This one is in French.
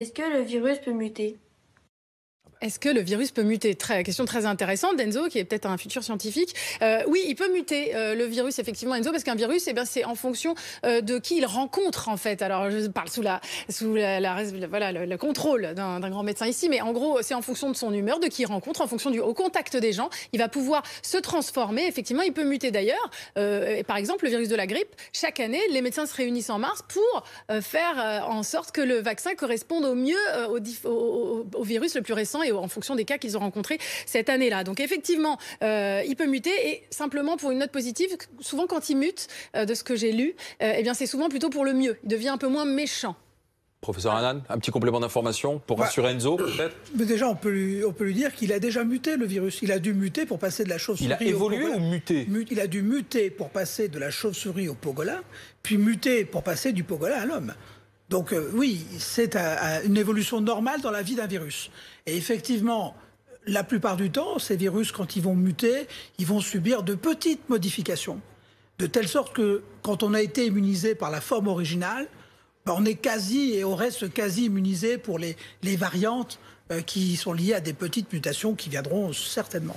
Est-ce que le virus peut muter? Est-ce que le virus peut muter? Question très intéressante d'Enzo, qui est peut-être un futur scientifique. Oui, il peut muter, le virus, effectivement, Enzo, parce qu'un virus, eh bien, c'est en fonction de qui il rencontre, en fait. Alors, je parle voilà, le contrôle d'un grand médecin ici, mais en gros, c'est en fonction de son humeur, de qui il rencontre, en fonction au contact des gens. Il va pouvoir se transformer. Effectivement, il peut muter d'ailleurs. Par exemple, le virus de la grippe, chaque année, les médecins se réunissent en mars pour faire en sorte que le vaccin corresponde au mieux au virus le plus récent et en fonction des cas qu'ils ont rencontrés cette année-là. Donc effectivement, il peut muter, et simplement pour une note positive, souvent quand il mute, de ce que j'ai lu, eh bien c'est souvent plutôt pour le mieux. Il devient un peu moins méchant. Professeur Hanan, un petit complément d'information pour rassurer Enzo, peut-être? Mais déjà, on peut lui dire qu'il a déjà muté, le virus. Il a dû muter pour passer de la chauve-souris au pangolin. Il a évolué ou muté? Il a dû muter pour passer de la chauve-souris au pangolin, puis muter pour passer du pangolin à l'homme. Donc oui, c'est une évolution normale dans la vie d'un virus. Et effectivement, la plupart du temps, ces virus, quand ils vont muter, ils vont subir de petites modifications. De telle sorte que quand on a été immunisé par la forme originale, on est quasi et on reste quasi immunisé pour les variantes qui sont liées à des petites mutations qui viendront certainement.